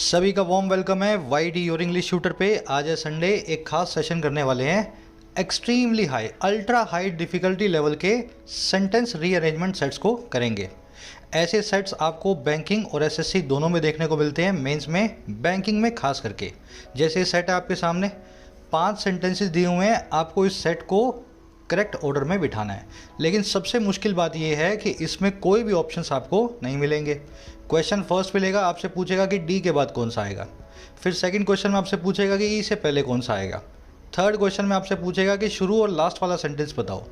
सभी का warm welcome है Y D your English shooter पे। आज है संडे, एक खास सेशन करने वाले हैं। Extremely high, ultra high difficulty level के सेंटेंस रीअरेंजमेंट सेट्स को करेंगे। ऐसे सेट्स आपको बैंकिंग और एसएससी दोनों में देखने को मिलते हैं, मेंस में, बैंकिंग में खास करके। जैसे सेट है आपके सामने, 5 सेंटेंसेस दिए हुए हैं, आपको इस सेट को करेक्ट ऑर्डर में बिठाना है। लेकिन सबसे मुश्किल बात यह है कि इसमें कोई भी ऑप्शंस आपको नहीं मिलेंगे। क्वेश्चन फर्स्ट मिलेगा, आपसे पूछेगा कि डी के बाद कौन सा आएगा। फिर सेकंड क्वेश्चन में आपसे पूछेगा कि ई से पहले कौन सा आएगा। थर्ड क्वेश्चन में आपसे पूछेगा कि शुरू और लास्ट वाला सेंटेंस बताओ।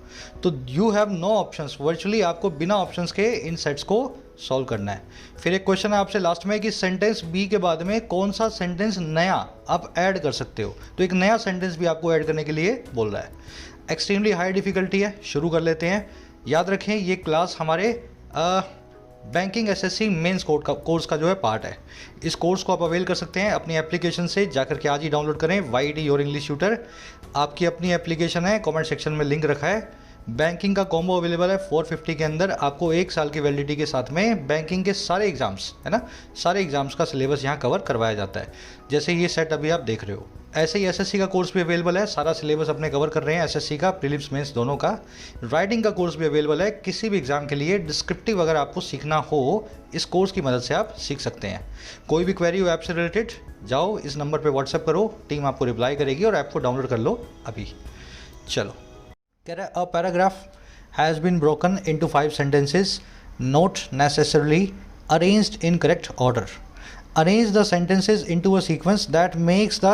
तो you have no options, virtually आपको बिना ऑप्शंस के इन सेट्स को सॉल्व करना है। फिर एक क्वेश्चन है आपसे लास्ट में कि सेंटेंस बी के बाद में कौन सा सेंटेंस नया आप ऐड कर सकते हो। तो एक नया सेंटेंस भी आपको ऐड करने के लिए बोल रहा है। एक्सट्रीमली हाई डिफ़िकल्टी है, शुरू कर लेते हैं। याद रखें ये क्लास हमारे बैंकिंग एसएससी मेंस कोर्स का जो है पार्ट है। इस कोर्स को आप अवेल कर सकते हैं अपनी एप्लीकेशन से, जाकर के आज ही डाउनलोड करें Y D your English shooter. आपकी अपनी एप्लीकेशन है, कमेंट सेक्शन में लिंक रखा है। बैंकिंग का कॉम्बो अवेलेबल है 450 के अंदर। आपको 1 साल की वैलिडिटी के साथ में बैंकिंग के सारे एग्जाम्स, है ना, सारे एग्जाम्स का सिलेबस यहाँ कवर करवाया जाता है। जैसे ये सेट अभी आप देख रहे हो, ऐसे ही एसएससी का कोर्स भी अवेलेबल है। सारा सिलेबस अपने कवर कर रहे हैं, एसएससी का, प्रीलिम्स मेंस दोनों का। राइटिंग का कोर्स भी अवेलेबल है। किसी भी एग्जाम के लिए डिस्क्रिप्टिव अगर आपको सीखना हो, इस कोर्स की मदद से आप सीख सकते हैं। कोई भी क्वेरी हो ऐप से रिलेटेड, जाओ इस नंबर पर व्हाट्सएप करो, टीम आपको रिप्लाई करेगी और ऐप को डाउनलोड कर लो अभी। चलो, कह रहा है a paragraph has been broken into 5 sentences, not necessarily arranged in correct order. Arrange the sentences into a sequence that makes the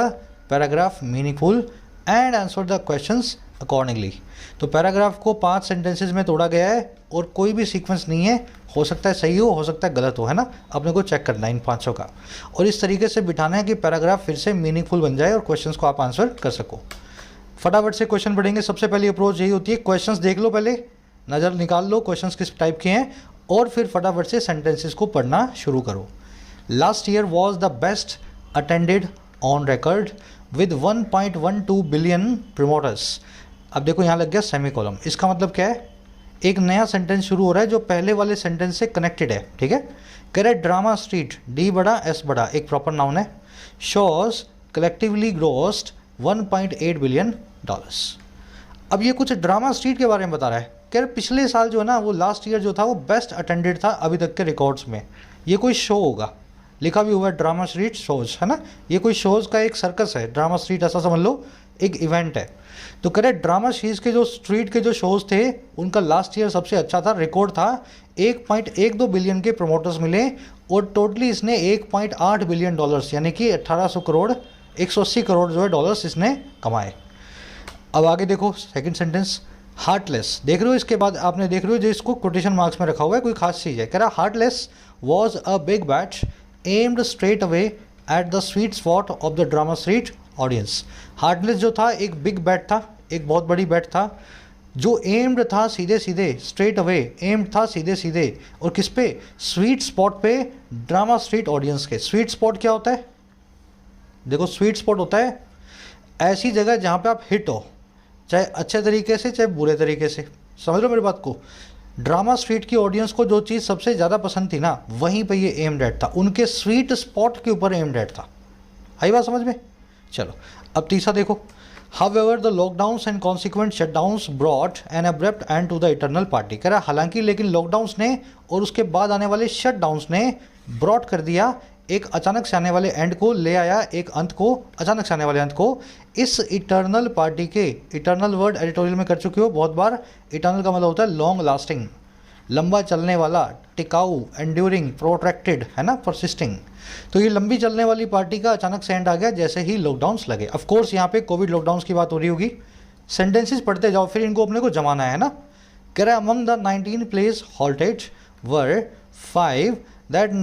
paragraph meaningful and answer the questions accordingly। तो paragraph को 5 sentences में तोड़ा गया है और कोई भी sequence नहीं है। हो सकता है सही हो सकता है गलत हो, है ना। अपने को चेक करना है इन 500 का, और इस तरीके से बिठाना है कि पैराग्राफ फिर से मीनिंगफुल बन जाए और क्वेश्चंस को आप आंसर कर सको। फटाफट से क्वेश्चन पढ़ेंगे। सबसे पहली अप्रोच यही होती है, क्वेश्चंस देख लो, पहले नज़र निकाल लो क्वेश्चंस किस टाइप के हैं, और फिर फटाफट से सेंटेंसेस को पढ़ना शुरू करो। Last year was the best attended on record with 1.12 billion promoters। अब देखो यहाँ लग गया सेमी कॉलम। इसका मतलब क्या है, एक नया सेंटेंस शुरू हो रहा है जो पहले वाले सेंटेंस से कनेक्टेड है। ठीक है, कह रहे ड्रामा स्ट्रीट, डी बड़ा एस बड़ा, एक प्रॉपर नाउन है, shows collectively grossed 1.8 billion dollars. अब ये कुछ ड्रामा स्ट्रीट के बारे में बता रहा है। कह रहे पिछले साल जो है ना, वो लास्ट ईयर जो था वो बेस्ट अटेंडेड था अभी तक के रिकॉर्ड्स में। ये कोई शो होगा, लिखा भी हुआ है ड्रामा स्ट्रीट शोज, है ना। ये कोई शोज़ का एक सर्कस है, ड्रामा स्ट्रीट ऐसा समझ लो, एक इवेंट है। तो कह रहे ड्रामा स्ट्रीट के जो शोज़ थे उनका लास्ट ईयर सबसे अच्छा था, रिकॉर्ड था। 1.12 बिलियन के प्रमोटर्स मिले और टोटली इसने 1.8 बिलियन डॉलर्स यानी कि 1800 करोड़ 180 करोड़ जो है डॉलर्स इसने कमाए। अब आगे देखो सेकेंड सेंटेंस, हार्टलेस। देख रहे हो, इसके बाद आपने देख रहे हो जो इसको कोटेशन मार्क्स में रखा हुआ है, कोई खास चीज़ है। कह रहा heartless was a big bat aimed straight away at the sweet spot of the drama street audience। Heartless जो था एक बिग बैट था, एक बहुत बड़ी बैट था जो एम्ड था सीधे सीधे, स्ट्रेट अवे एम्ड था सीधे सीधे, और किस पे, स्वीट स्पॉट पे, ड्रामा स्ट्रीट ऑडियंस के। स्वीट स्पॉट क्या होता है, देखो स्वीट स्पॉट होता है ऐसी जगह जहाँ पे आप हिट हो, चाहे अच्छे तरीके से चाहे बुरे तरीके से। समझ लो मेरी बात को। ड्रामा स्ट्रीट की ऑडियंस को जो चीज़ सबसे ज़्यादा पसंद थी ना, वहीं पे ये एम्ड एट था, उनके स्वीट स्पॉट के ऊपर एम्ड एट था। आई बात समझ में। चलो अब तीसरा देखो, however the lockdowns and consequent shutdowns brought an abrupt end to the eternal party. कह रहा हालांकि लेकिन लॉकडाउन्स ने और उसके बाद आने वाले शटडाउन्स ने ब्रॉट कर दिया, एक अचानक से आने वाले एंड को ले आया, एक अंत को, अचानक से आने वाले अंत को, इस इटर्नल पार्टी के। इटर्नल वर्ड एडिटोरियल में कर चुके हो बहुत बार। इटर्नल का मतलब होता है लॉन्ग लास्टिंग, लंबा चलने वाला, टिकाऊ, एंड्यूरिंग, प्रोट्रैक्टेड, है ना, परसिस्टिंग। तो ये लंबी चलने वाली पार्टी का अचानक से एंड आ गया जैसे ही लॉकडाउन्स लगे। ऑफ कोर्स यहाँ पे कोविड लॉकडाउन्स की बात हो रही होगी। सेंटेंसेस पढ़ते जाओ, फिर इनको अपने को जमाना है ना। कह रहा है among the 19 plays halted were 5 that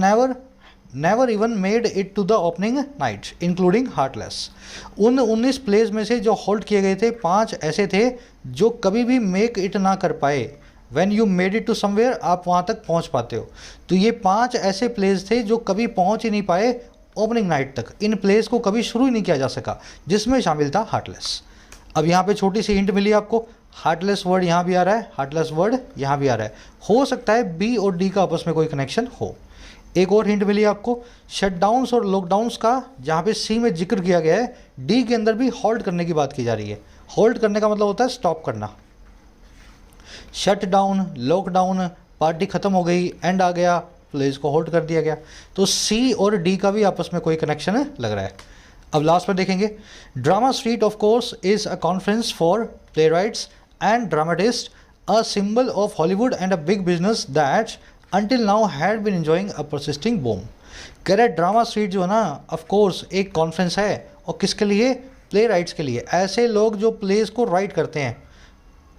never even made it to the opening night including heartless. उन 19 प्लेस में से जो होल्ड किए गए थे, 5 ऐसे थे जो कभी भी मेक इट ना कर पाए। When you made it to somewhere, आप वहाँ तक पहुँच पाते हो। तो ये 5 ऐसे प्लेस थे जो कभी पहुँच ही नहीं पाए ओपनिंग नाइट तक। इन प्लेस को कभी शुरू ही नहीं किया जा सका, जिसमें शामिल था हार्टलेस। अब यहाँ पे छोटी सी हिंट मिली आपको, हार्टलेस वर्ड यहाँ भी आ रहा है, हार्टलेस वर्ड यहाँ भी आ रहा है। हो सकता है बी और डी का आपस में कोई कनेक्शन हो। एक और हिंट मिली आपको, शटडाउन्स और लॉकडाउन्स का जहाँ पे सी में जिक्र किया गया है, डी के अंदर भी होल्ड करने की बात की जा रही है। होल्ड करने का मतलब होता है स्टॉप करना। शट डाउन, लॉकडाउन, पार्टी खत्म हो गई, एंड आ गया, प्लेस को होल्ड कर दिया गया। तो सी और डी का भी आपस में कोई कनेक्शन लग रहा है। अब लास्ट में देखेंगे, drama street of course is a conference for play rights and dramatist, a symbol of Hollywood and a big business that until now had been enjoying a persisting boom। कह रहे drama street जो है ना, of course एक conference है, और किसके लिए? प्ले राइट्स के लिए। ऐसे लोग जो प्लेस को राइट करते हैं,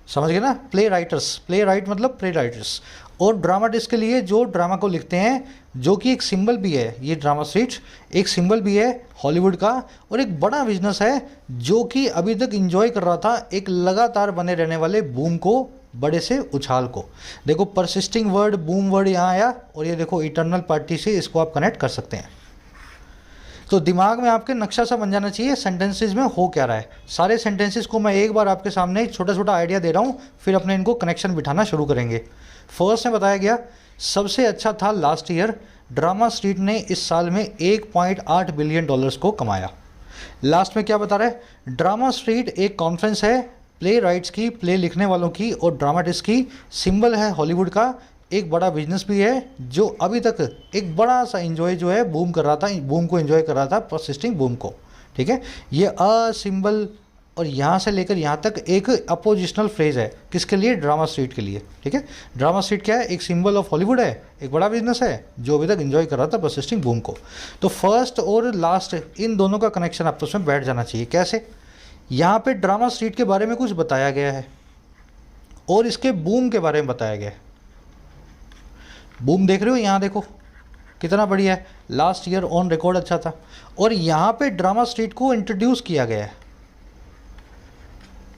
समझ गए ना, प्ले राइटर्स, प्ले राइट मतलब प्ले राइटर्स, और ड्रामाटिस्ट के लिए जो ड्रामा को लिखते हैं, जो कि एक सिंबल भी है, ये ड्रामा स्ट्रीट एक सिंबल भी है हॉलीवुड का, और एक बड़ा बिजनेस है जो कि अभी तक इंजॉय कर रहा था एक लगातार बने रहने वाले बूम को, बड़े से उछाल को। देखो परसिस्टिंग वर्ड, बूम वर्ड यहाँ आया, और ये देखो इटर्नल पार्टी से इसको आप कनेक्ट कर सकते हैं। तो दिमाग में आपके नक्शा सा बन जाना चाहिए सेंटेंसेस में हो क्या रहा है। सारे सेंटेंसेस को मैं एक बार आपके सामने एक छोटा छोटा आइडिया दे रहा हूँ, फिर अपने इनको कनेक्शन बिठाना शुरू करेंगे। फर्स्ट में बताया गया सबसे अच्छा था लास्ट ईयर, ड्रामा स्ट्रीट ने इस साल में 1.8 बिलियन डॉलर्स को कमाया। लास्ट में क्या बता रहा है? ड्रामा स्ट्रीट एक कॉन्फ्रेंस है प्ले राइट्स की, प्ले लिखने वालों की और ड्रामाटिस्ट की, सिंबल है हॉलीवुड का, एक बड़ा बिजनेस भी है जो अभी तक एक बड़ा सा एंजॉय जो है बूम कर रहा था, बूम को एंजॉय कर रहा था, परसिस्टिंग बूम को। ठीक है, ये अ सिंबल और यहाँ से लेकर यहाँ तक एक अपोजिशनल फ्रेज है, किसके लिए? ड्रामा स्ट्रीट के लिए। ठीक है, ड्रामा स्ट्रीट क्या है? एक सिंबल ऑफ हॉलीवुड है, एक बड़ा बिजनेस है जो अभी तक एंजॉय कर रहा था परसिस्टिंग बूम को। तो फर्स्ट और लास्ट इन दोनों का कनेक्शन आपस में बैठ जाना चाहिए। कैसे? यहाँ पे ड्रामा स्ट्रीट के बारे में कुछ बताया गया है और इसके बूम के बारे में बताया गया है। बूम देख रहे हो, यहाँ देखो कितना बढ़िया है, लास्ट ईयर ऑन रिकॉर्ड अच्छा था, और यहाँ पे ड्रामा स्ट्रीट को इंट्रोड्यूस किया गया है।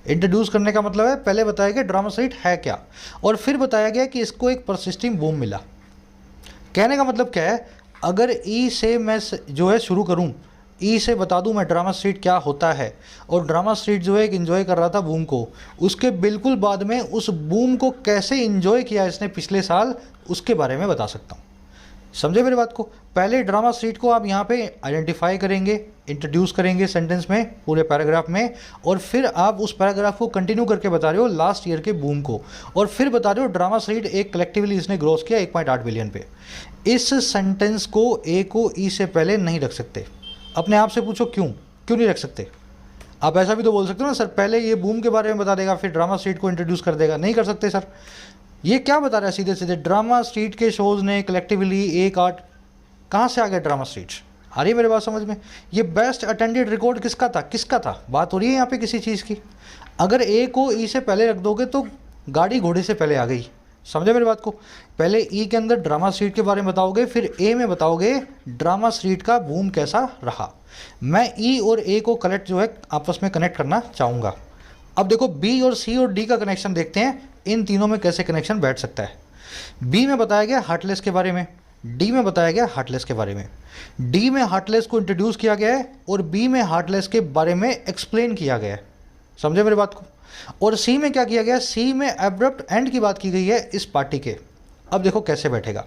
इंट्रोड्यूस करने का मतलब है पहले बताया गया ड्रामा स्ट्रीट है क्या, और फिर बताया गया कि इसको एक परसिस्टिंग बूम मिला। कहने का मतलब क्या है? अगर ई से मैं जो है शुरू करूँ, ई से बता दूं मैं ड्रामा स्ट्रीट क्या होता है, और ड्रामा स्ट्रीट जो है एक इन्जॉय कर रहा था बूम को, उसके बिल्कुल बाद में उस बूम को कैसे इन्जॉय किया इसने पिछले साल, उसके बारे में बता सकता हूँ। समझे मेरी बात को? पहले ड्रामा स्ट्रीट को आप यहाँ पे आइडेंटिफाई करेंगे, इंट्रोड्यूस करेंगे सेंटेंस में, पूरे पैराग्राफ में, और फिर आप उस पैराग्राफ को कंटिन्यू करके बता रहे हो लास्ट ईयर के बूम को, और फिर बता रहे हो ड्रामा स्ट्रीट एक कलेक्टिवली इसने ग्रोस किया 1.8 बिलियन पे। इस सेंटेंस को ए को ई से पहले नहीं रख सकते। अपने आप से पूछो क्यों नहीं रख सकते? आप ऐसा भी तो बोल सकते हो ना, सर पहले ये बूम के बारे में बता देगा फिर ड्रामा स्ट्रीट को इंट्रोड्यूस कर देगा। नहीं कर सकते सर, ये क्या बता रहा है सीधे सीधे, ड्रामा स्ट्रीट के शोज़ ने कलेक्टिवली एक आर्ट, कहाँ से आ गया ड्रामा स्ट्रीट? आ रही है मेरे बात समझ में? ये बेस्ट अटेंडेड रिकॉर्ड किसका था? बात हो रही है यहाँ पे किसी चीज़ की। अगर ए को ई से पहले रख दोगे तो गाड़ी घोड़े से पहले आ गई। समझे मेरी बात को? पहले ई के अंदर ड्रामा स्ट्रीट के बारे में बताओगे, फिर ए में बताओगे ड्रामा स्ट्रीट का बूम कैसा रहा। मैं ई और ए को कनेक्ट जो है आपस में कनेक्ट करना चाहूँगा। अब देखो बी और सी और डी का कनेक्शन देखते हैं, इन तीनों में कैसे कनेक्शन बैठ सकता है। बी में बताया गया हार्टलेस के बारे में, डी में बताया गया हार्टलेस के बारे में। डी में हार्टलेस को इंट्रोड्यूस किया गया है और बी में हार्टलेस के बारे में एक्सप्लेन किया गया है। समझे मेरी बात को? और सी में क्या किया गया? सी में एब्रप्ट एंड की बात की गई है इस पार्टी के। अब देखो कैसे बैठेगा,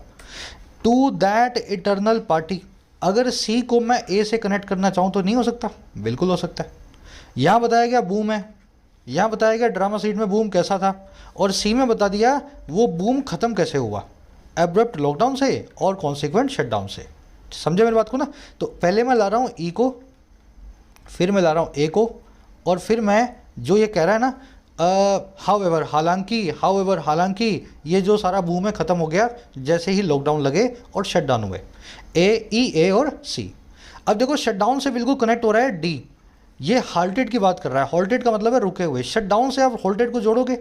टू दैट इटर्नल पार्टी। अगर सी को मैं ए से कनेक्ट करना चाहूँ तो नहीं हो सकता? बिल्कुल हो सकता है। यहाँ बताया गया बूम है, यहाँ बताया गया ड्रामा स्ट्रीट में बूम कैसा था, और सी में बता दिया वो बूम खत्म कैसे हुआ, एब्रप्ट लॉकडाउन से और कॉन्सिक्वेंट शटडाउन से। समझे मेरी बात को ना? तो पहले मैं ला रहा हूँ ई को, फिर मैं ला रहा हूँ ए को, और फिर मैं जो ये कह रहा है ना हाउएवर हालांकि ये जो सारा बूम है ख़त्म हो गया जैसे ही लॉकडाउन लगे और शटडाउन हुए। ए और सी। अब देखो शटडाउन से बिल्कुल कनेक्ट हो रहा है डी, ये हाल्टेड की बात कर रहा है। हाल्टेड का मतलब है रुके हुए। शटडाउन से आप हाल्टेड को जोड़ोगे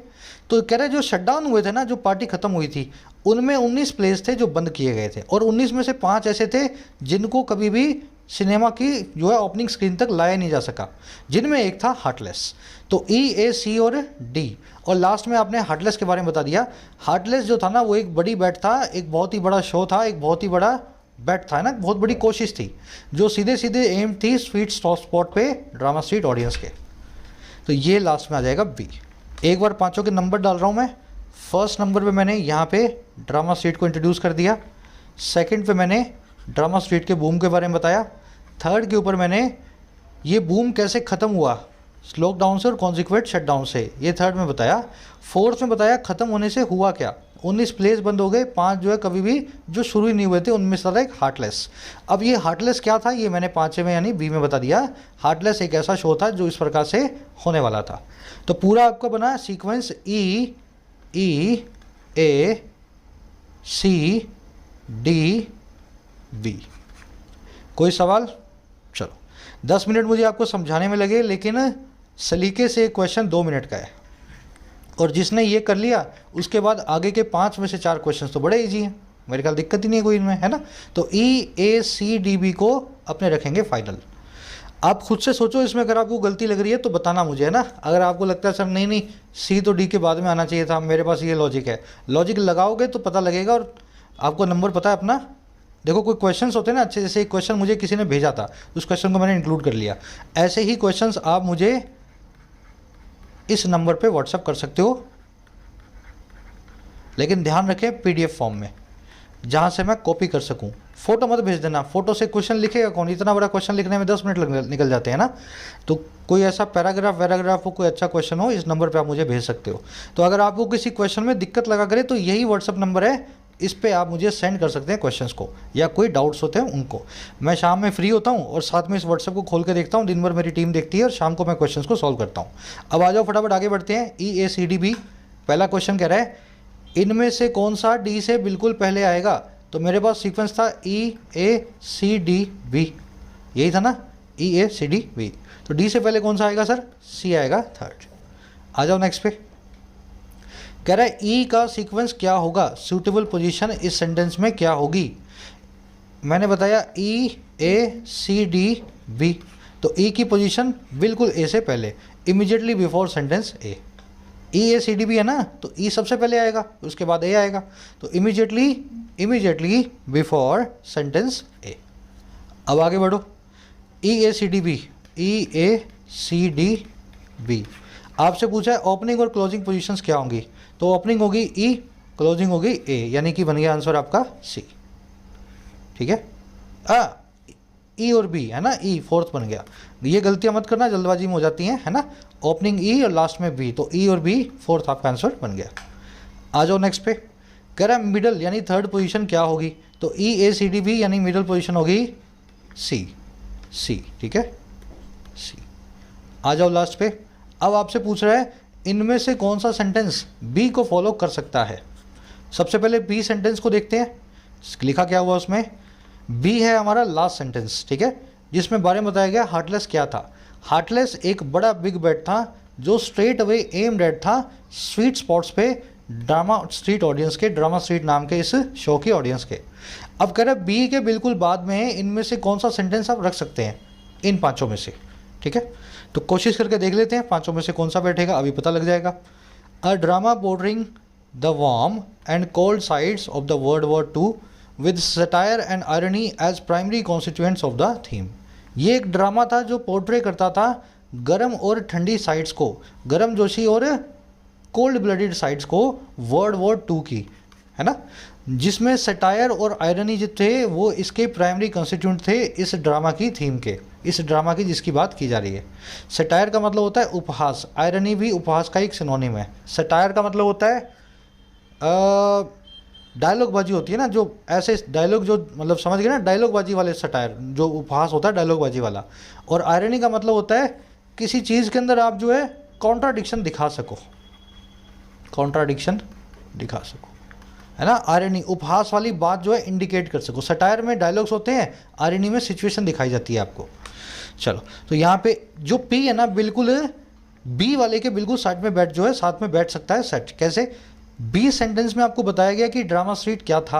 तो कह रहे हैं जो शटडाउन हुए थे ना, जो पार्टी खत्म हुई थी, उनमें 19 प्लेस थे जो बंद किए गए थे, और 19 में से 5 ऐसे थे जिनको कभी भी सिनेमा की जो है ओपनिंग स्क्रीन तक लाया नहीं जा सका, जिनमें एक था हार्टलेस। तो ई, ए, सी और डी, और लास्ट में आपने हार्टलेस के बारे में बता दिया। हार्टलेस जो था ना वो एक बड़ी बैट था, एक बहुत ही बड़ा शो था, एक बहुत ही बड़ा बैट था ना, बहुत बड़ी कोशिश थी जो सीधे सीधे एम थी स्वीट स्पॉट पे ड्रामा स्ट्रीट ऑडियंस के। तो ये लास्ट में आ जाएगा बी। एक बार पांचों के नंबर डाल रहा हूँ मैं। फर्स्ट नंबर पे मैंने यहाँ पे ड्रामा स्ट्रीट को इंट्रोड्यूस कर दिया, सेकंड पे मैंने ड्रामा स्ट्रीट के बूम के बारे में बताया, थर्ड के ऊपर मैंने ये बूम कैसे ख़त्म हुआ, लॉकडाउन से और कॉन्सिक्वेंट शटडाउन से, ये थर्ड में बताया। फोर्थ में बताया ख़त्म होने से हुआ क्या, 19 प्लेस बंद हो गए, 5 जो है कभी भी जो शुरू ही नहीं हुए थे, उनमें से था एक हार्टलेस। अब ये हार्टलेस क्या था, ये मैंने 5 में यानी बी में बता दिया। हार्टलेस एक ऐसा शो था जो इस प्रकार से होने वाला था। तो पूरा आपका बना सीक्वेंस ई ए सी डी बी। कोई सवाल? चलो 10 मिनट मुझे आपको समझाने में लगे, लेकिन सलीके से क्वेश्चन 2 मिनट का है, और जिसने ये कर लिया उसके बाद आगे के 5 में से 4 क्वेश्चन तो बड़े इजी हैं, मेरे ख्याल दिक्कत ही नहीं है कोई इनमें, है ना। तो ई ए सी डी बी को अपने रखेंगे फाइनल। आप खुद से सोचो, इसमें अगर आपको गलती लग रही है तो बताना मुझे, है ना। अगर आपको लगता है सर नहीं नहीं सी तो डी के बाद में आना चाहिए था, मेरे पास ये लॉजिक है, लॉजिक लगाओगे तो पता लगेगा और आपको नंबर पता है अपना। देखो कोई क्वेश्चंस होते हैं ना अच्छे, जैसे एक क्वेश्चन मुझे किसी ने भेजा था, उस क्वेश्चन को मैंने इंक्लूड कर लिया, ऐसे ही क्वेश्चंस आप मुझे इस नंबर पे व्हाट्सअप कर सकते हो, लेकिन ध्यान रखें पीडीएफ फॉर्म में, जहाँ से मैं कॉपी कर सकूँ। फोटो मत भेज देना, फोटो से क्वेश्चन लिखेगा कौन, इतना बड़ा क्वेश्चन लिखने में 10 मिनट निकल जाते हैं ना। तो कोई ऐसा पैराग्राफ हो, कोई अच्छा क्वेश्चन हो, इस नंबर पे आप मुझे भेज सकते हो। तो अगर आपको किसी क्वेश्चन में दिक्कत लगा करे तो यही व्हाट्सअप नंबर है, इस पे आप मुझे सेंड कर सकते हैं क्वेश्चंस को, या कोई डाउट्स होते हैं उनको। मैं शाम में फ्री होता हूँ और साथ में इस व्हाट्सएप को खोल के देखता हूँ, दिन भर मेरी टीम देखती है और शाम को मैं क्वेश्चंस को सॉल्व करता हूँ। अब आ जाओ फटाफट आगे बढ़ते हैं। ई ए सी डी बी, पहला क्वेश्चन कह रहा है इनमें से कौन सा डी से बिल्कुल पहले आएगा। तो मेरे पास सीक्वेंस था ई ए सी डी बी, यही था ना, ई ए सी डी बी। तो डी से पहले कौन सा आएगा सर, सी आएगा थर्ड। आ जाओ नेक्स्ट पे, कह रहा है ई का सीक्वेंस क्या होगा, सूटेबल पोजीशन इस सेंटेंस में क्या होगी। मैंने बताया ई ए सी डी बी, तो ई की पोजीशन बिल्कुल ए से पहले, इमीडिएटली बिफोर सेंटेंस ए। ई ए सी डी बी है ना, तो ई सबसे पहले आएगा, उसके बाद ए आएगा, तो इमीडिएटली बिफोर सेंटेंस ए। अब आगे बढ़ो, ई ए सी डी बी, ई ए सी डी बी आपसे पूछा है ओपनिंग और क्लोजिंग पोजीशंस क्या होंगी। तो ओपनिंग होगी ई, क्लोजिंग होगी ए, यानी कि बन गया आंसर आपका सी। ठीक है, ई और बी है ना, ई फोर्थ बन गया। ये गलतियां मत करना, जल्दबाजी में हो जाती हैं, है ना। ओपनिंग ई और लास्ट में बी, तो ई और बी फोर्थ आपका आंसर बन गया। आ जाओ नेक्स्ट पे, कह रहा है मिडल यानी थर्ड पोजीशन क्या होगी। तो ई ए सी डी बी यानी मिडल पोजीशन होगी सी। ठीक है, सी। आ जाओ लास्ट पे, अब आपसे पूछ रहा है इनमें से कौन सा सेंटेंस बी को फॉलो कर सकता है। सबसे पहले बी सेंटेंस को देखते हैं, लिखा क्या हुआ उसमें। बी है हमारा लास्ट सेंटेंस, ठीक है, जिसमें बारे में बताया गया हार्टलेस क्या था। हार्टलेस एक बड़ा बिग बैट था जो स्ट्रेट अवे एम्ड एट था स्वीट स्पॉट्स पे ड्रामा स्ट्रीट ऑडियंस के, ड्रामा स्ट्रीट नाम के इस शो की ऑडियंस के। अब कह रहे हैं बी के बिल्कुल बाद में इनमें से कौन सा सेंटेंस आप रख सकते हैं इन पांचों में से। ठीक है, तो कोशिश करके देख लेते हैं पांचों में से कौन सा बैठेगा, अभी पता लग जाएगा। A drama bordering the warm and cold sides of the world war II with satire and irony as primary constituents of the theme. ये एक ड्रामा था जो पोर्ट्रे करता था गर्म और ठंडी साइड्स को, गर्म जोशी और कोल्ड ब्लडेड साइड्स को वर्ल्ड वॉर II की, है ना, जिसमें सटायर और आयरनी जो थे वो इसके प्राइमरी कॉन्स्टिट्यूएंट थे इस ड्रामा की थीम के, इस ड्रामा की जिसकी बात की जा रही है। सटायर का मतलब होता है उपहास, आयरनी भी उपहास का एक सिनोनिम है। सटायर का मतलब होता है डायलॉग बाजी होती है ना, जो ऐसे डायलॉग जो मतलब समझ गए ना, डायलॉग बाजी वाले सटायर, जो उपहास होता है डायलॉग बाजी वाला। और आयरनी का मतलब होता है किसी चीज़ के अंदर आप जो है कॉन्ट्राडिक्शन दिखा सको, कॉन्ट्राडिक्शन दिखा सको, है ना। आयरनी उपहास वाली बात जो है इंडिकेट कर सको। सटायर में डायलॉग्स होते हैं, आयरनी में सिचुएशन दिखाई जाती है आपको। चलो, तो यहाँ पे जो पी है ना बिल्कुल बी वाले के बिल्कुल साइड में बैठ जो है साथ में बैठ सकता है सेट। कैसे? बी सेंटेंस में आपको बताया गया कि ड्रामा स्ट्रीट क्या था,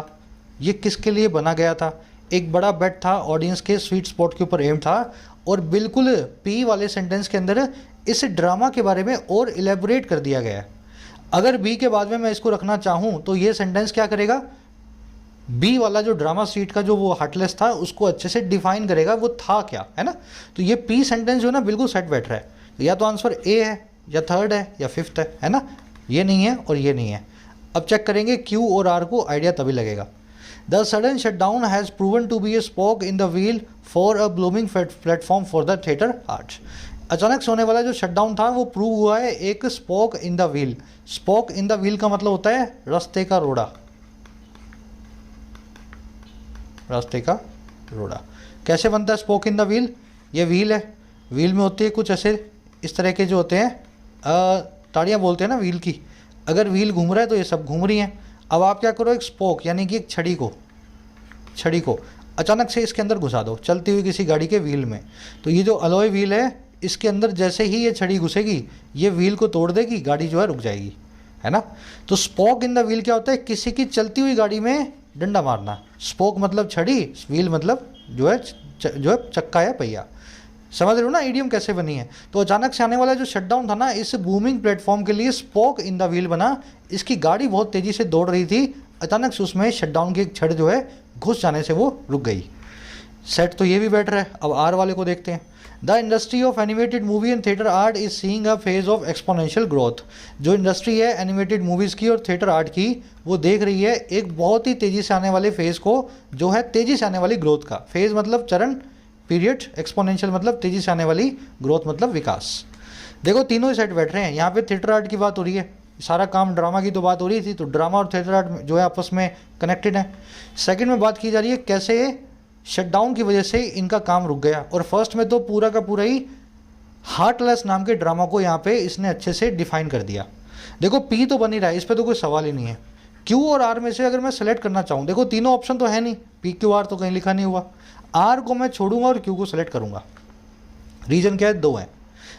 ये किसके लिए बना गया था, एक बड़ा बेट था ऑडियंस के स्वीट स्पॉट के ऊपर एम था। और बिल्कुल पी वाले सेंटेंस के अंदर इस ड्रामा के बारे में और इलेबोरेट कर दिया गया है। अगर बी के बाद में मैं इसको रखना चाहूँ तो ये सेंटेंस क्या करेगा, बी वाला जो ड्रामा स्ट्रीट का जो वो हार्टलेस था उसको अच्छे से डिफाइन करेगा वो था क्या, है ना। तो ये पी सेंटेंस जो है ना बिल्कुल सेट बैठ रहा है। तो या तो आंसर ए है या थर्ड है या फिफ्थ है ना, ये नहीं है और ये नहीं है। अब चेक करेंगे क्यू और आर को, आइडिया तभी लगेगा। The sudden shutdown has proven to be a spoke in the wheel for a blooming platform for the theatre art. अचानक से होने वाला जो शटडाउन था वो प्रूव हुआ है एक spoke in the wheel. Spoke in the wheel का मतलब होता है रास्ते का रोड़ा, रास्ते का रोड़ा। कैसे बनता है स्पोक इन द व्हील? ये व्हील है, व्हील में होती है कुछ ऐसे इस तरह के जो होते हैं ताड़ियाँ बोलते हैं ना व्हील की। अगर व्हील घूम रहा है तो ये सब घूम रही हैं। अब आप क्या करो, एक स्पोक यानी कि एक छड़ी को अचानक से इसके अंदर घुसा दो चलती हुई किसी गाड़ी के व्हील में। तो ये जो अलॉय व्हील है इसके अंदर जैसे ही ये छड़ी घुसेगी ये व्हील को तोड़ देगी, गाड़ी जो है रुक जाएगी, है ना। तो स्पोक इन द व्हील क्या होता है? किसी की चलती हुई गाड़ी में डंडा मारना। स्पोक मतलब छड़ी, व्हील मतलब जो है चक्का या पहिया। समझ रहे हो ना इडियम कैसे बनी है? तो अचानक से आने वाला जो शटडाउन था ना, इस बूमिंग प्लेटफॉर्म के लिए स्पोक इन द व्हील बना। इसकी गाड़ी बहुत तेज़ी से दौड़ रही थी, अचानक से उसमें शटडाउन की एक छड़ जो है घुस जाने से वो रुक गई। सेट तो ये भी बैठ रहा है। अब आर वाले को देखते हैं। The industry of animated movie and theatre art is seeing a phase of exponential growth. जो इंडस्ट्री है एनिमेटेड मूवीज़ की और थिएटर आर्ट की, वो देख रही है एक बहुत ही तेज़ी से आने वाले फेज़ को, जो है तेज़ी से आने वाली ग्रोथ का। फेज़ मतलब चरण, पीरियड, एक्सपोनेंशियल मतलब तेज़ी से आने वाली, ग्रोथ मतलब विकास। देखो तीनों ही सेट बैठ रहे हैं। यहाँ पे थिएटर आर्ट की बात हो रही है, सारा काम ड्रामा की तो बात हो रही थी, तो ड्रामा और थिएटर आर्ट जो है आपस में कनेक्टेड है। सेकंड में बात की जा रही है कैसे शटडाउन की वजह से इनका काम रुक गया। और फर्स्ट में तो पूरा का पूरा ही हार्टलेस नाम के ड्रामा को यहाँ पे इसने अच्छे से डिफाइन कर दिया। देखो पी तो बन ही रहा है, इस पर तो कोई सवाल ही नहीं है। क्यू और आर में से अगर मैं सेलेक्ट करना चाहूँ, देखो तीनों ऑप्शन तो है नहीं, पी क्यू आर तो कहीं लिखा नहीं हुआ। आर को मैं छोड़ूंगा और क्यू को सेलेक्ट करूंगा। रीजन क्या है? दो है।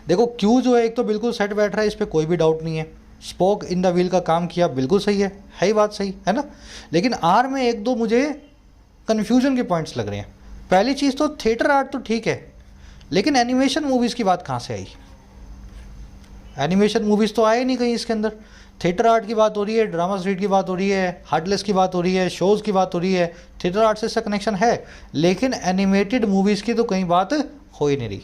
देखो क्यू जो है एक तो बिल्कुल सेट बैठ रहा है, इस पर कोई भी डाउट नहीं है। स्पोक इन द व्हील का काम किया, बिल्कुल सही है ही बात सही है ना। लेकिन आर में एक दो मुझे कन्फ्यूजन के पॉइंट्स लग रहे हैं। पहली चीज़ तो थिएटर आर्ट तो ठीक है, लेकिन एनिमेशन मूवीज़ की बात कहाँ से आई? एनिमेशन मूवीज़ तो आए नहीं कहीं इसके अंदर। थिएटर आर्ट की बात हो रही है, ड्रामा स्ट्रीट की बात हो रही है, हार्टलेस की बात हो रही है, शोज़ की बात हो रही है। थिएटर आर्ट से इसका कनेक्शन है, लेकिन एनिमेटेड मूवीज़ की तो कहीं बात हो ही नहीं रही।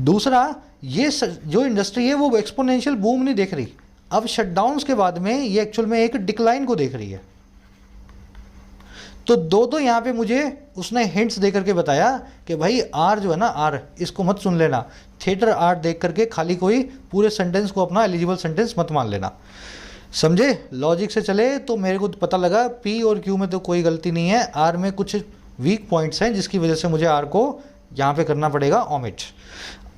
दूसरा, ये जो इंडस्ट्री है वो एक्सपोनेंशियल बूम नहीं देख रही। अब शटडाउन्स के बाद में ये एक्चुअल में एक डिक्लाइन को देख रही है। तो दो यहाँ पे मुझे उसने हिंट्स दे करके बताया कि भाई आर जो है ना, आर इसको मत सुन लेना। थिएटर आर्ट देख करके खाली कोई पूरे सेंटेंस को अपना एलिजिबल सेंटेंस मत मान लेना। समझे? लॉजिक से चले तो मेरे को पता लगा पी और क्यू में तो कोई गलती नहीं है, आर में कुछ वीक पॉइंट्स हैं जिसकी वजह से मुझे आर को यहाँ पे करना पड़ेगा ओमिट।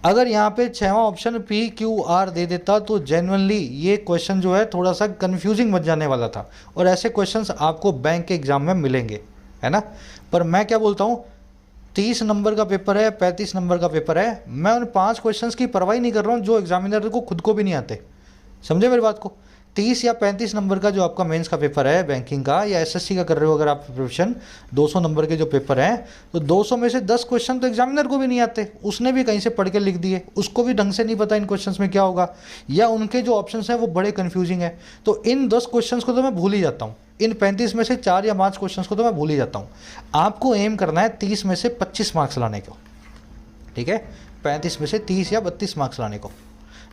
अगर यहाँ पे छठवां ऑप्शन पी क्यू आर दे देता तो जेन्युइनली ये क्वेश्चन जो है थोड़ा सा कंफ्यूजिंग बन जाने वाला था। और ऐसे क्वेश्चंस आपको बैंक के एग्जाम में मिलेंगे, है ना। पर मैं क्या बोलता हूँ, 30 नंबर का पेपर है, 35 नंबर का पेपर है, मैं उन 5 क्वेश्चंस की परवाह नहीं कर रहा हूँ जो एग्जामिनर को खुद को भी नहीं आते। समझे मेरी बात को? 30 या 35 नंबर का जो आपका मेंस का पेपर है बैंकिंग का या एसएससी का कर रहे हो अगर आप प्रिपरेशन, 200 नंबर के जो पेपर हैं, तो 200 में से 10 क्वेश्चन तो एग्जामिनर को भी नहीं आते। उसने भी कहीं से पढ़ के लिख दिए, उसको भी ढंग से नहीं पता इन क्वेश्चंस में क्या होगा, या उनके जो ऑप्शंस हैं वो बड़े कन्फ्यूजिंग है। तो इन 10 क्वेश्चंस को तो मैं भूल ही जाता हूँ। इन 35 में से 4 या 5 क्वेश्चंस को तो मैं भूल ही जाता हूँ। आपको एम करना है 30 में से 25 मार्क्स लाने को, ठीक है। 35 में से 30 या 32 मार्क्स लाने को।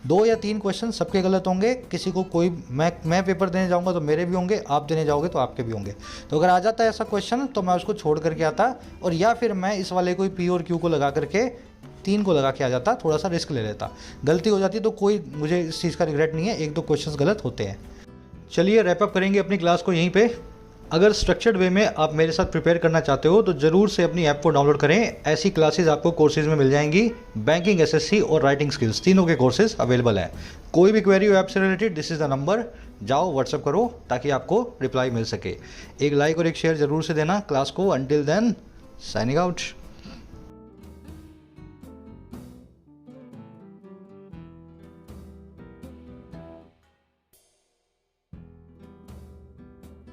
2 या 3 क्वेश्चन सबके गलत होंगे, किसी को कोई मैं पेपर देने जाऊंगा तो मेरे भी होंगे, आप देने जाओगे तो आपके भी होंगे। तो अगर आ जाता है ऐसा क्वेश्चन तो मैं उसको छोड़ करके आता, और या फिर मैं इस वाले को पी और क्यू को लगा करके 3 को लगा के आ जाता, थोड़ा सा रिस्क ले लेता। गलती हो जाती तो कोई मुझे इस चीज़ का रिग्रेट नहीं है, 1-2 क्वेश्चन गलत होते हैं। चलिए रैप अप करेंगे अपनी क्लास को यहीं पे। अगर स्ट्रक्चर्ड वे में आप मेरे साथ प्रिपेयर करना चाहते हो तो ज़रूर से अपनी ऐप को डाउनलोड करें। ऐसी क्लासेस आपको कोर्सेज में मिल जाएंगी। बैंकिंग, एसएससी और राइटिंग स्किल्स तीनों के कोर्सेज अवेलेबल हैं। कोई भी क्वेरी हो ऐप से related, this is the number, जाओ व्हाट्सअप करो ताकि आपको रिप्लाई मिल सके। एक लाइक और एक शेयर ज़रूर से देना क्लास को। Until then, signing out.